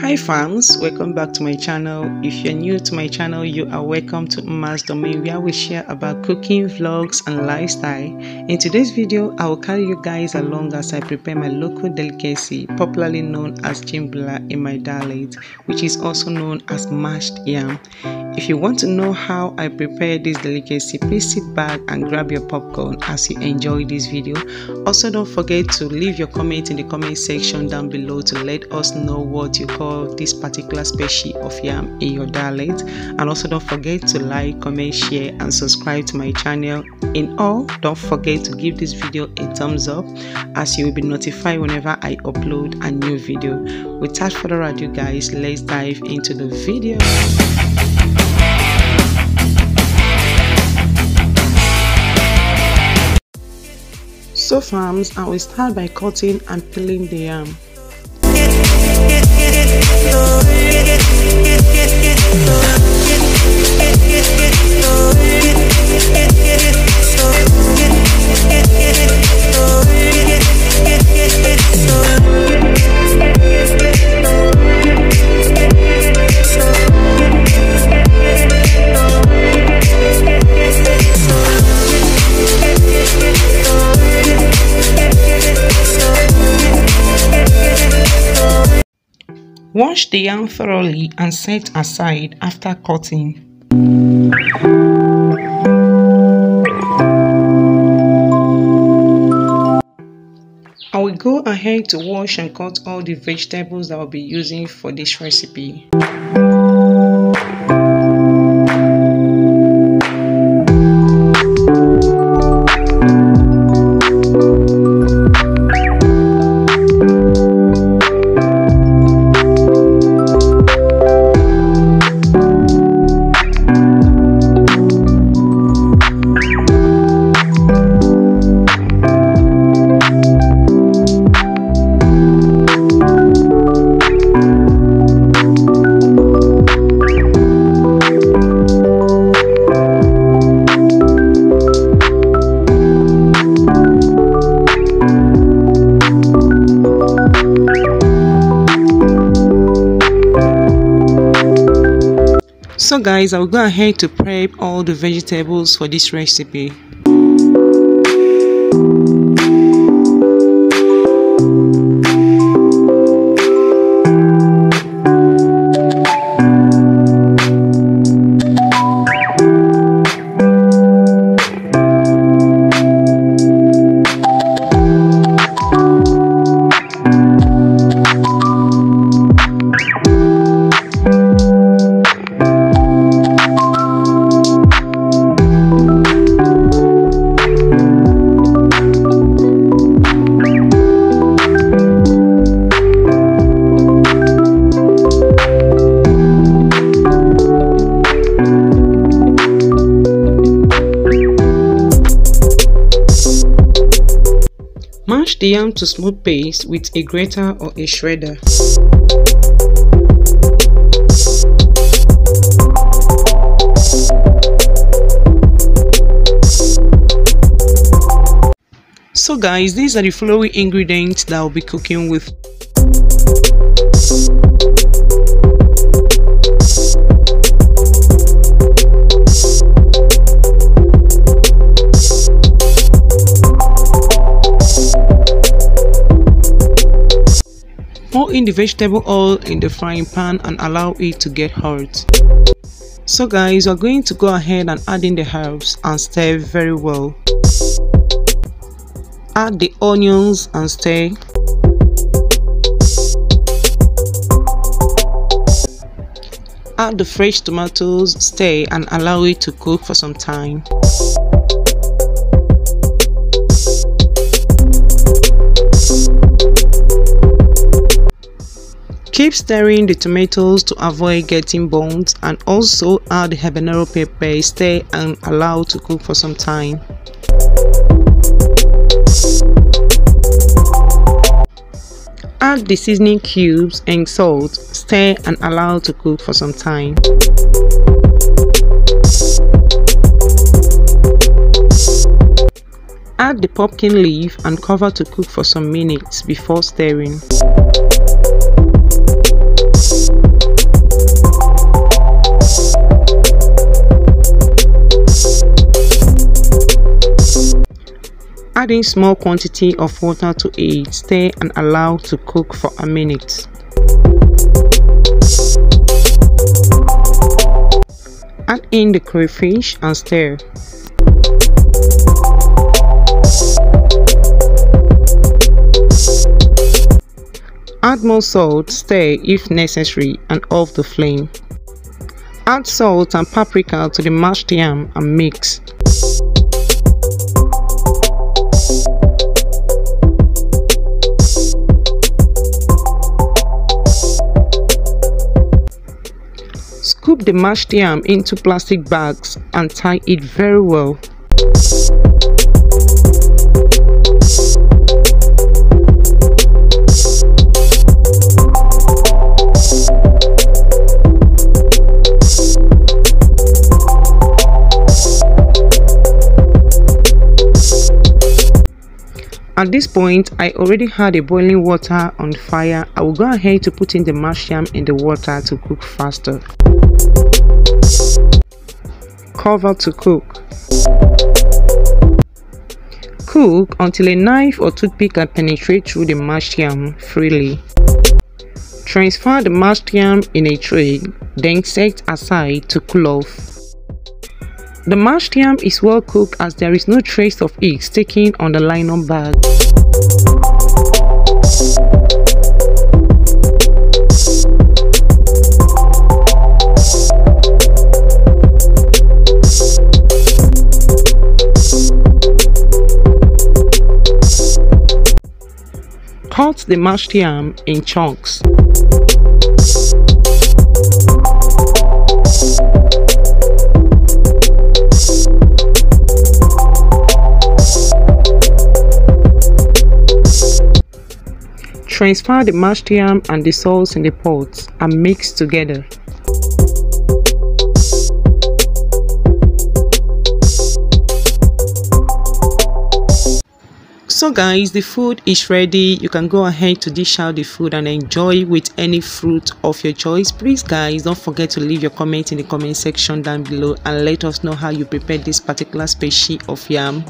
Hi fams, welcome back to my channel. If you're new to my channel, you are welcome to MMA'S domain where we share about cooking, vlogs and lifestyle. In today's video, I will carry you guys along as I prepare my local delicacy, popularly known as chimbula in my dialect, which is also known as mashed yam. If you want to know how I prepare this delicacy, please sit back and grab your popcorn as you enjoy this video. Also, don't forget to leave your comment in the comment section down below to let us know what you call this particular species of yam in your dialect. And also don't forget to like, comment, share and subscribe to my channel. In all, don't forget to give this video a thumbs up as you will be notified whenever I upload a new video. Without further ado guys, let's dive into the video. So farms, I will start by cutting and peeling the yam. Wash the yam thoroughly and set aside after cutting. I will go ahead to wash and cut all the vegetables that I will be using for this recipe. So guys, I will go ahead to prep all the vegetables for this recipe. Mash the yam to smooth paste with a grater or a shredder. So guys, these are the following ingredients that I'll be cooking with. Pour in the vegetable oil in the frying pan and allow it to get hot. So guys, we're going to go ahead and add in the herbs and stir very well. Add the onions and stir. Add the fresh tomatoes, stir and allow it to cook for some time. Keep stirring the tomatoes to avoid getting burnt and also add the habanero pepper, stir and allow to cook for some time. Add the seasoning cubes and salt, stir and allow to cook for some time. Add the pumpkin leaf and cover to cook for some minutes before stirring. Add in small quantity of water to it, stir and allow to cook for a minute. Add in the crayfish and stir. Add more salt, stir if necessary, and off the flame. Add salt and paprika to the mashed yam and mix. Scoop the mashed yam into plastic bags and tie it very well. At this point, I already had a boiling water on fire. I will go ahead to put in the mashed yam in the water to cook faster. Cover to cook. Cook until a knife or toothpick can penetrate through the mashed yam freely. Transfer the mashed yam in a tray, then set aside to cool off. The mashed yam is well cooked as there is no trace of it sticking on the nylon bag. Cut the mashed yam in chunks. Transfer the mashed yam and the sauce in the pot and mix together. So guys, the food is ready. You can go ahead to dish out the food and enjoy with any fruit of your choice. Please guys, don't forget to leave your comment in the comment section down below and let us know how you prepared this particular species of yam.